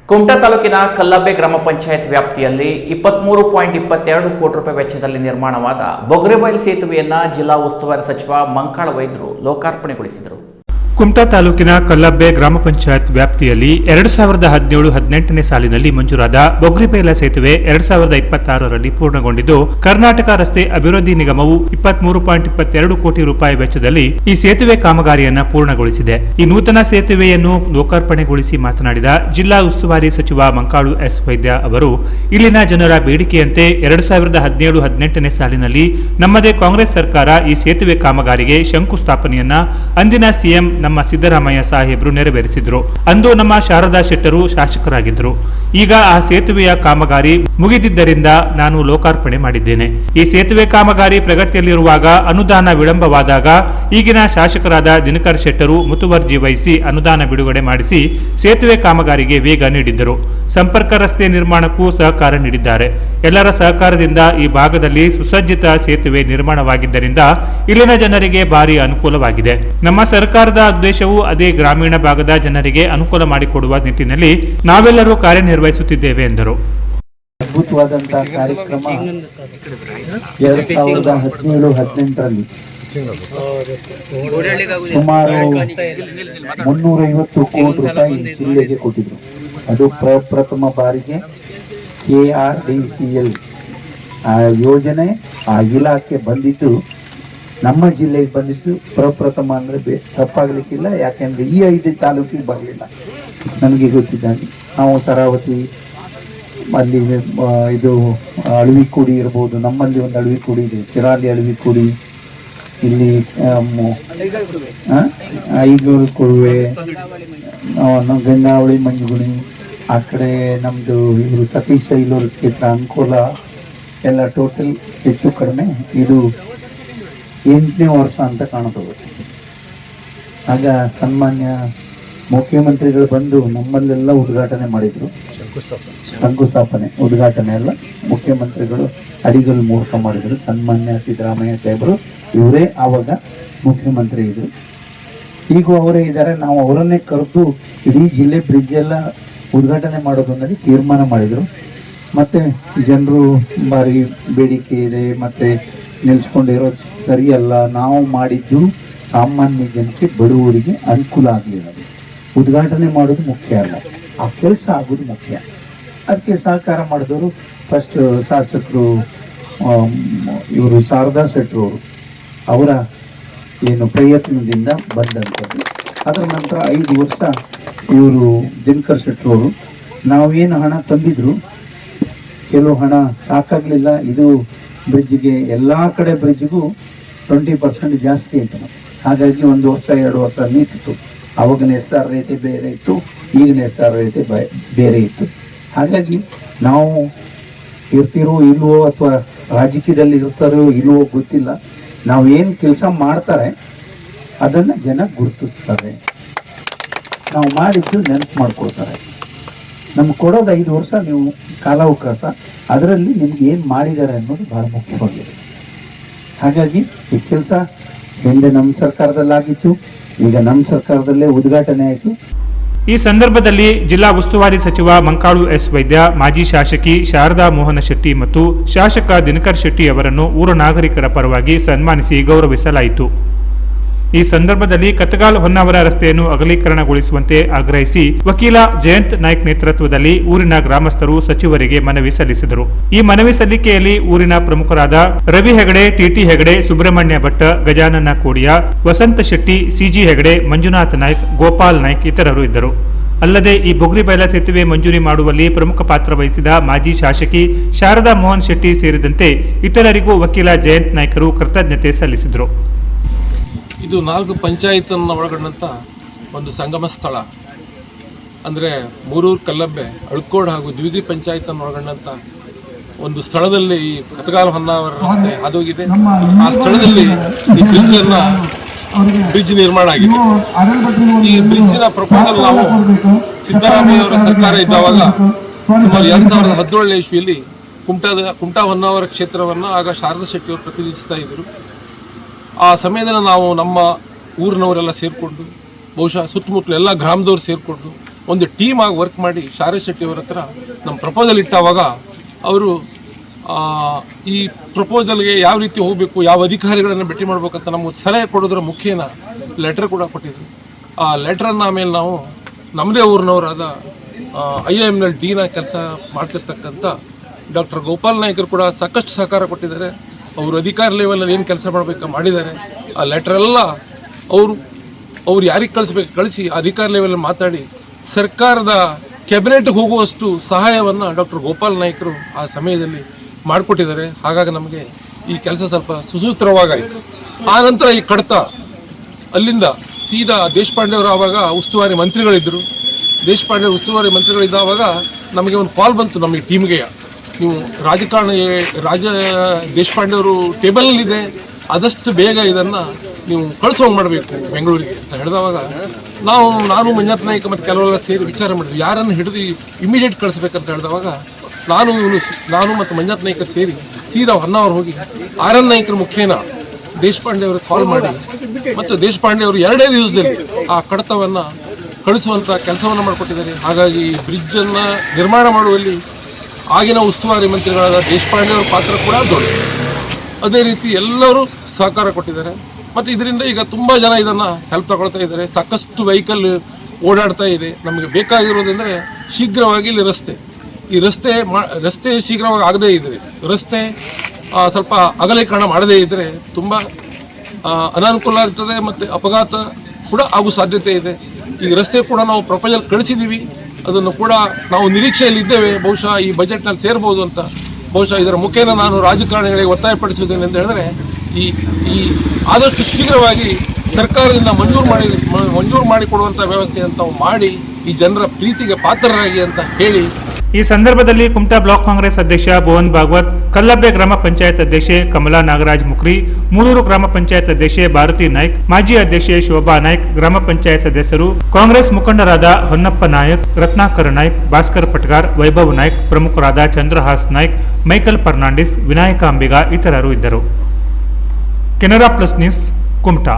ಕುಮಟಾ ತಾಲೂಕಿನ ಕಲ್ಲಬ್ಬೆ ಗ್ರಾಮ ಪಂಚಾಯತ್ ವ್ಯಾಪ್ತಿಯಲ್ಲಿ 23.22 ಕೋಟಿ ರೂಪಾಯಿ ವೆಚ್ಚದಲ್ಲಿ ನಿರ್ಮಾಣವಾದ ಬೊಗ್ರೆಬೈಲ್ ಸೇತುವೆಯನ್ನು ಜಿಲ್ಲಾ ಉಸ್ತುವಾರಿ ಸಚಿವ ಮಂಕಾಳ ವೈದ್ಯರು ಲೋಕಾರ್ಪಣೆಗೊಳಿಸಿದರು. ಕುಮಟಾ ತಾಲೂಕಿನ ಕಲ್ಲಬ್ಬೆ ಗ್ರಾಮ ಪಂಚಾಯತ್ ವ್ಯಾಪ್ತಿಯಲ್ಲಿ 2017-18ನೇ ಸಾಲಿನಲ್ಲಿ ಮಂಜೂರಾದ ಬೊಗ್ರೆಬೈಲ್ ಸೇತುವೆ 2026ರಲ್ಲಿ ಪೂರ್ಣಗೊಂಡಿದ್ದು, ಕರ್ನಾಟಕ ರಸ್ತೆ ಅಭಿವೃದ್ಧಿ ನಿಗಮವು 23.22 ಕೋಟಿ ರೂಪಾಯಿ ವೆಚ್ಚದಲ್ಲಿ ಈ ಸೇತುವೆ ಕಾಮಗಾರಿಯನ್ನು ಪೂರ್ಣಗೊಳಿಸಿದೆ. ಈ ನೂತನ ಸೇತುವೆಯನ್ನು ಲೋಕಾರ್ಪಣೆಗೊಳಿಸಿ ಮಾತನಾಡಿದ ಜಿಲ್ಲಾ ಉಸ್ತುವಾರಿ ಸಚಿವ ಮಂಕಾಳು ಎಸ್ ವೈದ್ಯ ಅವರು, ಇಲ್ಲಿನ ಜನರ ಬೇಡಿಕೆಯಂತೆ 2017-18ನೇ ಸಾಲಿನಲ್ಲಿ ನಮ್ಮದೇ ಕಾಂಗ್ರೆಸ್ ಸರ್ಕಾರ ಈ ಸೇತುವೆ ಕಾಮಗಾರಿಗೆ ಶಂಕುಸ್ಥಾಪನೆಯನ್ನ ಅಂದಿನ ಸಿಎಂ ನಮ್ಮ ಸಿದ್ದರಾಮಯ್ಯ ಸಾಹೇಬರು ನೆರವೇರಿಸಿದ್ರು. ಅಂದು ನಮ್ಮ ಶಾರದಾ ಶೆಟ್ಟರು ಶಾಸಕರಾಗಿದ್ದರು. ಈಗ ಆ ಸೇತುವೆಯ ಕಾಮಗಾರಿ ಮುಗಿದಿದ್ದರಿಂದ ನಾನು ಲೋಕಾರ್ಪಣೆ ಮಾಡಿದ್ದೇನೆ. ಈ ಸೇತುವೆ ಕಾಮಗಾರಿ ಪ್ರಗತಿಯಲ್ಲಿರುವಾಗ ಅನುದಾನ ವಿಳಂಬವಾದಾಗ ಈಗಿನ ಶಾಸಕರಾದ ದಿನಕರ್ ಶೆಟ್ಟರು ಮುತುವರ್ಜಿ ವಹಿಸಿ ಅನುದಾನ ಬಿಡುಗಡೆ ಮಾಡಿಸಿ ಸೇತುವೆ ಕಾಮಗಾರಿಗೆ ವೇಗ ನೀಡಿದ್ದರು. ಸಂಪರ್ಕ ರಸ್ತೆ ನಿರ್ಮಾಣಕ್ಕೂ ಸಹಕಾರ ನೀಡಿದ್ದಾರೆ. ಎಲ್ಲರ ಸಹಕಾರದಿಂದ ಈ ಭಾಗದಲ್ಲಿ ಸುಸಜ್ಜಿತ ಸೇತುವೆ ನಿರ್ಮಾಣವಾಗಿದ್ದರಿಂದ ಇಲ್ಲಿನ ಜನರಿಗೆ ಭಾರಿ ಅನುಕೂಲವಾಗಿದೆ. ನಮ್ಮ ಸರ್ಕಾರದ ಉದ್ದೇಶವು ಅದೇ ಗ್ರಾಮೀಣ ಭಾಗದ ಜನರಿಗೆ ಅನುಕೂಲ ಮಾಡಿಕೊಡುವ ನಿಟ್ಟಿನಲ್ಲಿ ನಾವೆಲ್ಲರೂ ಕಾರ್ಯನಿರ್ವಹಿಸುತ್ತಿದ್ದೇವೆ ಎಂದರು. ಅದ್ಭುತವಾದಂತಹ ಕಾರ್ಯಕ್ರಮ 2017-18ರಲ್ಲಿ ಸುಮಾರು 350 ಕೋಟಿ ರೂಪಾಯಿ ಜಿಲ್ಲೆಗೆ ಕೊಟ್ಟಿದ್ರು. ಅದು ಪ್ರಪ್ರಥಮ ಬಾರಿಗೆ KRDCL ಆ ಯೋಜನೆ ಆ ಇಲಾಖೆ ಬಂದಿದ್ದು ನಮ್ಮ ಜಿಲ್ಲೆಗೆ ಬಂದಿದ್ದು ಪ್ರಪ್ರಥಮ ಅಂದರೆ ತಪ್ಪಾಗಲಿಕ್ಕಿಲ್ಲ. ಯಾಕೆಂದರೆ ಈ 5 ತಾಲೂಕಿಗೆ ಬರಲಿಲ್ಲ. ನನಗೆ ಗೊತ್ತಿದ್ದಾಗೆ ನಾವು ಸರಾವತಿ ಅಲ್ಲಿ ಇದು ಅಳವಿಕುಡಿ ಇರ್ಬೋದು, ನಮ್ಮಲ್ಲಿ ಒಂದು ಅಳವಿಕುಡಿ ಇದೆ, ಶಿರಾಲಿ ಅಳವಿಕುಡಿ, ಇಲ್ಲಿ ಐಗೂರು ಕೊಳುವೆ, ಗಂಗಾವಳಿ ಮಂಜುಗುಣಿ, ಆ ಕಡೆ ನಮ್ಮದು ಇವರು ಸತೀಶ್ ಐಲೂರು ಕ್ಷೇತ್ರ, ಅಂಕೋಲ ಎಲ್ಲ ಟೋಟಲ್ ಹೆಚ್ಚು ಕಡಿಮೆ ಇದು 8ನೇ ವರ್ಷ ಅಂತ ಕಾಣ್ತದೆ. ಆಗ ಸನ್ಮಾನ್ಯ ಮುಖ್ಯಮಂತ್ರಿಗಳು ಬಂದು ನಮ್ಮಲ್ಲೆಲ್ಲ ಉದ್ಘಾಟನೆ ಮಾಡಿದರು. ಶಂಕುಸ್ಥಾಪನೆ ಉದ್ಘಾಟನೆ ಎಲ್ಲ ಮುಖ್ಯಮಂತ್ರಿಗಳು ಅಡಿಗಲ್ಲು ಮೂರ್ಖ ಮಾಡಿದರು. ಸನ್ಮಾನ್ಯ ಸಿದ್ದರಾಮಯ್ಯ ಸಾಹೇಬರು ಇವರೇ ಆವಾಗ ಮುಖ್ಯಮಂತ್ರಿ ಇದ್ರು. ಈಗ ಅವರೇ ಇದ್ದಾರೆ. ನಾವು ಅವರನ್ನೇ ಕರೆದು ಇಡೀ ಜಿಲ್ಲೆ ಬ್ರಿಡ್ಜ್ ಎಲ್ಲ ಉದ್ಘಾಟನೆ ಮಾಡೋದು ಅನ್ನೋದು ತೀರ್ಮಾನ ಮಾಡಿದರು. ಮತ್ತು ಜನರು ಭಾರಿ ಬೇಡಿಕೆ ಇದೆ, ಮತ್ತು ನಿಲ್ಸ್ಕೊಂಡಿರೋದು ಸರಿಯಲ್ಲ, ನಾವು ಮಾಡಿದ್ದು ಸಾಮಾನ್ಯ ಜನಕ್ಕೆ ಬಡವರಿಗೆ ಅನುಕೂಲ ಆಗಲಿಲ್ಲ. ಉದ್ಘಾಟನೆ ಮಾಡೋದು ಮುಖ್ಯ ಅಲ್ಲ, ಆ ಕೆಲಸ ಆಗೋದು ಮುಖ್ಯ. ಅದಕ್ಕೆ ಸಹಕಾರ ಮಾಡಿದವರು ಫಸ್ಟ್ ಶಾಸಕರು ಇವರು ಶಾರದಾ ಶೆಟ್ಟರು ಅವರ ಏನು ಪ್ರಯತ್ನದಿಂದ ಬಂದಂಥದ್ದು. ಅದರ ನಂತರ 5 ವರ್ಷ ಇವರು ದಿನಕರ್ ಶೆಟ್ಟರು ಅವರು ನಾವೇನು ಹಣ ತಂದಿದ್ರು ಕೆಲವು ಹಣ ಸಾಕಾಗಲಿಲ್ಲ. ಇದು ಬ್ರಿಡ್ಜ್ಗೆ ಎಲ್ಲ ಕಡೆ ಬ್ರಿಡ್ಜ್ಗೂ 20% ಜಾಸ್ತಿ ಆಯಿತು. ಹಾಗಾಗಿ 1 ವರ್ಷ 2 ವರ್ಷ ನಿಂತಿತ್ತು. ಆವಾಗಿನ SR ರೇಟೇ ಬೇರೆ ಇತ್ತು, ಈಗಿನ SR ರೇಟೇ ಬೇರೆ ಇತ್ತು. ಹಾಗಾಗಿ ನಾವು ಇರ್ತಿರೋ ಇಲ್ವೋ ಅಥವಾ ರಾಜಕೀಯದಲ್ಲಿ ಇರ್ತಾರೋ ಇಲ್ವೋ ಗೊತ್ತಿಲ್ಲ, ನಾವು ಏನು ಕೆಲಸ ಮಾಡ್ತಾರೆ ಅದನ್ನು ಜನ ಗುರುತಿಸ್ತಾರೆ, ನಾವು ಮಾಡಿದ್ದು ನೆನಪು ಮಾಡ್ಕೊಳ್ತಾರೆ. ನಮ್ಗೆ ಕೊಡೋದು 5 ವರ್ಷ ನೀವು ಕಾಲಾವಕಾಶ, ಅದರಲ್ಲಿ ನಿಮ್ಗೆ ಏನು ಮಾಡಿದ್ದಾರೆ ಅನ್ನೋದು ಭಾಳ ಮುಖ್ಯವಾಗಿದೆ. ಹಾಗಾಗಿ ಈ ಕೆಲಸ ಹಿಂದೆ ನಮ್ಮ ಸರ್ಕಾರದಲ್ಲಾಗಿತ್ತು, ಈಗ ನಮ್ಮ ಸರ್ಕಾರದಲ್ಲೇ ಉದ್ಘಾಟನೆ ಆಯಿತು. ಈ ಸಂದರ್ಭದಲ್ಲಿ ಜಿಲ್ಲಾ ಉಸ್ತುವಾರಿ ಸಚಿವ ಮಂಕಾಳು ಎಸ್ ವೈದ್ಯ, ಮಾಜಿ ಶಾಸಕಿ ಶಾರದಾ ಮೋಹನ ಶೆಟ್ಟಿ ಮತ್ತು ಶಾಸಕ ದಿನಕರ್ ಶೆಟ್ಟಿ ಅವರನ್ನು ಊರ ನಾಗರಿಕರ ಪರವಾಗಿ ಸನ್ಮಾನಿಸಿ ಗೌರವಿಸಲಾಯಿತು. ಈ ಸಂದರ್ಭದಲ್ಲಿ ಕತಗಾಲ್ ಹೊನ್ನಾವರ ರಸ್ತೆಯನ್ನು ಅಗಲೀಕರಣಗೊಳಿಸುವಂತೆ ಆಗ್ರಹಿಸಿ ವಕೀಲ ಜಯಂತ್ ನಾಯ್ಕ್ ನೇತೃತ್ವದಲ್ಲಿ ಊರಿನ ಗ್ರಾಮಸ್ಥರು ಸಚಿವರಿಗೆ ಮನವಿ ಸಲ್ಲಿಸಿದರು. ಈ ಮನವಿ ಸಲ್ಲಿಕೆಯಲ್ಲಿ ಊರಿನ ಪ್ರಮುಖರಾದ ರವಿ ಹೆಗಡೆ, ಟಿಟಿ ಹೆಗಡೆ, ಸುಬ್ರಹ್ಮಣ್ಯ ಭಟ್ಟ, ಗಜಾನನ ಕೋಡಿಯ, ವಸಂತ ಶೆಟ್ಟಿ, ಸಿಜಿ ಹೆಗಡೆ, ಮಂಜುನಾಥ್ ನಾಯ್ಕ್, ಗೋಪಾಲ್ ನಾಯ್ಕ್ ಇತರರು ಇದ್ದರು. ಅಲ್ಲದೆ ಈ ಬೊಗ್ರೆಬೈಲ್ ಸೇತುವೆ ಮಂಜೂರಿ ಮಾಡುವಲ್ಲಿ ಪ್ರಮುಖ ಪಾತ್ರ ವಹಿಸಿದ ಮಾಜಿ ಶಾಸಕಿ ಶಾರದಾ ಮೋಹನ್ ಶೆಟ್ಟಿ ಸೇರಿದಂತೆ ಇತರರಿಗೂ ವಕೀಲ ಜಯಂತ್ ನಾಯ್ಕರು ಕೃತಜ್ಞತೆ ಸಲ್ಲಿಸಿದರು. ಇದು 4 ಪಂಚಾಯತನ್ನು ಒಳಗೊಂಡಂಥ ಒಂದು ಸಂಗಮ ಸ್ಥಳ. ಅಂದರೆ ಮೂರೂರು, ಕಲ್ಲಬ್ಬೆ, ಅಳ್ಕೋಡ್ ಹಾಗೂ ದ್ವಿಗಿ ಪಂಚಾಯತನ್ನು ಒಳಗೊಂಡಂಥ ಒಂದು ಸ್ಥಳದಲ್ಲಿ ಈ ಕತಗಾಲ್ ಹೊನ್ನಾವರ ರಸ್ತೆ ಹಾದೋಗಿದೆ. ಆ ಸ್ಥಳದಲ್ಲಿ ಈ ಬ್ರಿಡ್ಜ್ ನಿರ್ಮಾಣ ಆಗಿದೆ. ಈ ಬ್ರಿಡ್ಜ್ನ ಪ್ರಪೋಸಲ್ ನಾವು ಸಿದ್ದರಾಮಯ್ಯ ಅವರ ಸರ್ಕಾರ ಇದ್ದಾವಾಗ ಸುಮಾರು 2017ನೇ ಇಸ್ವಿಯಲ್ಲಿ ಕುಮಟಾ ಹೊನ್ನಾವರ ಕ್ಷೇತ್ರವನ್ನು ಆಗ ಶಾರದಾ ಶೆಟ್ಟಿ ಅವರು ಪ್ರತಿನಿಧಿಸ್ತಾ ಇದ್ದರು. ಆ ಸಮಯದಲ್ಲಿ ನಾವು ನಮ್ಮ ಊರಿನವರೆಲ್ಲ ಸೇರಿಕೊಂಡು, ಬಹುಶಃ ಸುತ್ತಮುತ್ತಲು ಎಲ್ಲ ಗ್ರಾಮದವ್ರು ಸೇರಿಕೊಂಡು ಒಂದು ಟೀಮ್ ಆಗಿ ವರ್ಕ್ ಮಾಡಿ ಶಾರದ್ ಶೆಟ್ಟಿ ಅವರ ಹತ್ರ ನಮ್ಮ ಪ್ರಪೋಸಲ್ ಇಟ್ಟಾವಾಗ ಅವರು ಈ ಪ್ರಪೋಸಲ್ಗೆ ಯಾವ ರೀತಿ ಹೋಗಬೇಕು, ಯಾವ ಅಧಿಕಾರಿಗಳನ್ನು ಭೇಟಿ ಮಾಡ್ಬೇಕಂತ ನಮಗೆ ಸಲಹೆ ಕೊಡೋದ್ರ ಮುಖೇನ ಲೆಟರ್ ಕೂಡ ಕೊಟ್ಟಿದ್ರು. ಆ ಲೆಟ್ರನ್ನು ಆಮೇಲೆ ನಾವು ನಮ್ಮದೇ ಊರಿನವರಾದ IIMನಲ್ಲಿ ಡೀನ ಕೆಲಸ ಮಾಡ್ತಿರ್ತಕ್ಕಂಥ ಡಾಕ್ಟರ್ ಗೋಪಾಲ್ ನಾಯ್ಕರು ಕೂಡ ಸಾಕಷ್ಟು ಸಹಕಾರ ಕೊಟ್ಟಿದ್ದಾರೆ. ಅವರು ಅಧಿಕಾರಿ ಲೆವೆಲಲ್ಲಿ ಏನು ಕೆಲಸ ಮಾಡಬೇಕು ಮಾಡಿದ್ದಾರೆ. ಆ ಲೆಟ್ರೆಲ್ಲ ಅವ್ರು ಯಾರಿಗೆ ಕಳಿಸ್ಬೇಕು ಕಳಿಸಿ ಅಧಿಕಾರಿ ಲೆವೆಲಲ್ಲಿ ಮಾತಾಡಿ ಸರ್ಕಾರದ ಕ್ಯಾಬಿನೆಟ್ಗೆ ಹೋಗುವಷ್ಟು ಸಹಾಯವನ್ನು ಡಾಕ್ಟರ್ ಗೋಪಾಲ್ ನಾಯ್ಕರು ಆ ಸಮಯದಲ್ಲಿ ಮಾಡಿಕೊಟ್ಟಿದ್ದಾರೆ. ಹಾಗಾಗಿ ನಮಗೆ ಈ ಕೆಲಸ ಸ್ವಲ್ಪ ಸುಸೂತ್ರವಾಗಾಯಿತು. ಆ ನಂತರ ಈ ಕಡತ ಅಲ್ಲಿಂದ ಸೀದಾ ದೇಶಪಾಂಡೆ ಅವರು ಆವಾಗ ಉಸ್ತುವಾರಿ ಮಂತ್ರಿಗಳಿದ್ದರು. ದೇಶಪಾಂಡೆ ಉಸ್ತುವಾರಿ ಮಂತ್ರಿಗಳಿದ್ದಾವಾಗ ನಮಗೆ ಒಂದು ಕಾಲ್ ಬಂತು ನಮಗೆ ಟೀಮ್ಗೆ, ನೀವು ದೇಶಪಾಂಡೆ ಅವರು ಟೇಬಲಲ್ಲಿದೆ, ಆದಷ್ಟು ಬೇಗ ಇದನ್ನು ನೀವು ಕಳಿಸೋಂಗೆ ಮಾಡಬೇಕು ಬೆಂಗಳೂರಿಗೆ ಅಂತ ಹೇಳಿದವಾಗ ನಾನು ಮಂಜುನಾಥ್ ನಾಯ್ಕ ಮತ್ತು ಕೆಲವೆಲ್ಲ ಸೇರಿ ವಿಚಾರ ಮಾಡಿದ್ವಿ, ಯಾರನ್ನು ಹಿಡಿದು ಇಮಿಡಿಯೇಟ್ ಕಳಿಸ್ಬೇಕಂತ ಹೇಳಿದವಾಗ ನಾನು ಮತ್ತು ಮಂಜುನಾಥ್ ನಾಯ್ಕ ಸೇರಿ ಸೀದಾ ಹೊನ್ನಾವರ್ ಹೋಗಿ RN ನಾಯ್ಕರ ಮುಖೇನ ದೇಶಪಾಂಡೆ ಅವ್ರಿಗೆ ಕಾಲ್ ಮಾಡಿ ಮತ್ತು ದೇಶಪಾಂಡೆ ಅವರು 2 ದಿವಸದಲ್ಲಿ ಆ ಕಡತವನ್ನು ಕಳಿಸುವಂಥ ಕೆಲಸವನ್ನು ಮಾಡಿಕೊಟ್ಟಿದ್ದಾರೆ. ಹಾಗಾಗಿ ಬ್ರಿಡ್ಜನ್ನು ನಿರ್ಮಾಣ ಮಾಡುವಲ್ಲಿ ಆಗಿನ ಉಸ್ತುವಾರಿ ಮಂತ್ರಿಗಳಾದ ದೇಶಪಾಂಡೆ ಅವರ ಪಾತ್ರ ಕೂಡ ದೊಡ್ಡ. ಅದೇ ರೀತಿ ಎಲ್ಲರೂ ಸಹಕಾರ ಕೊಟ್ಟಿದ್ದಾರೆ. ಮತ್ತು ಇದರಿಂದ ಈಗ ತುಂಬ ಜನ ಇದನ್ನು ಹೆಲ್ಪ್ ತಗೊಳ್ತಾ ಇದ್ದಾರೆ. ಸಾಕಷ್ಟು ವೆಹಿಕಲ್ ಓಡಾಡ್ತಾ ಇದೆ. ನಮಗೆ ಬೇಕಾಗಿರೋದಂದರೆ ಶೀಘ್ರವಾಗಿ ಇಲ್ಲಿ ಈ ರಸ್ತೆ ಶೀಘ್ರವಾಗಿ ಆಗದೇ ಇದ್ದರೆ, ರಸ್ತೆ ಸ್ವಲ್ಪ ಅಗಲೀಕರಣ ಮಾಡದೇ ಇದ್ದರೆ ತುಂಬ ಅನಾನುಕೂಲ ಆಗ್ತದೆ ಮತ್ತು ಅಪಘಾತ ಕೂಡ ಆಗೋ ಸಾಧ್ಯತೆ ಇದೆ. ಈಗ ರಸ್ತೆ ಕೂಡ ನಾವು ಪ್ರಪೋಸಲ್ ಕಳಿಸಿದ್ದೀವಿ, ಅದನ್ನು ಕೂಡ ನಾವು ನಿರೀಕ್ಷೆಯಲ್ಲಿ ಇದ್ದೇವೆ. ಬಹುಶಃ ಈ ಬಜೆಟ್ನಲ್ಲಿ ಸೇರ್ಬೋದು ಅಂತ. ಬಹುಶಃ ಇದರ ಮುಖೇನ ನಾನು ರಾಜಕಾರಣಿಗಳಿಗೆ ಒತ್ತಾಯಪಡಿಸುತ್ತೇನೆ ಅಂತ ಹೇಳಿದ್ರೆ ಈ ಆದಷ್ಟು ಶೀಘ್ರವಾಗಿ ಸರ್ಕಾರದಿಂದ ಮಂಜೂರು ಮಾಡಿಕೊಡುವಂಥ ವ್ಯವಸ್ಥೆ ಅಂತ ಮಾಡಿ ಈ ಜನರ ಪ್ರೀತಿಗೆ ಪಾತ್ರರಾಗಿ ಅಂತ ಹೇಳಿ ಈ ಸಂದರ್ಭದಲ್ಲಿ ಕುಮಟಾ ಬ್ಲಾಕ್ ಕಾಂಗ್ರೆಸ್ ಅಧ್ಯಕ್ಷ ಭುವನ್ ಭಾಗವತ್, ಕಲ್ಲಬ್ಬೆ ಗ್ರಾಮ ಪಂಚಾಯತ್ ಅಧ್ಯಕ್ಷೆ ಕಮಲಾ ನಾಗರಾಜ್ ಮುಕ್ರಿ, ಮೂಳೂರು ಗ್ರಾಮ ಪಂಚಾಯತ್ ಅಧ್ಯಕ್ಷೆ ಭಾರತಿ ನಾಯ್ಕ್, ಮಾಜಿ ಅಧ್ಯಕ್ಷೆ ಶೋಭಾ ನಾಯ್ಕ್, ಗ್ರಾಮ ಪಂಚಾಯತ್ ಸದಸ್ಯರು, ಕಾಂಗ್ರೆಸ್ ಮುಖಂಡರಾದ ಹೊನ್ನಪ್ಪ ನಾಯಕ್, ರತ್ನಾಕರ್ ನಾಯ್ಕ್, ಭಾಸ್ಕರ್ ಪಟ್ಗಾರ್, ವೈಭವ್ ನಾಯ್ಕ್, ಪ್ರಮುಖರಾದ ಚಂದ್ರಹಾಸ್ ನಾಯ್ಕ್, ಮೈಕಲ್ ಫರ್ನಾಂಡಿಸ್, ವಿನಾಯಕ ಅಂಬಿಗ ಇತರರು ಇದ್ದರು. Canara plus news, Kumta.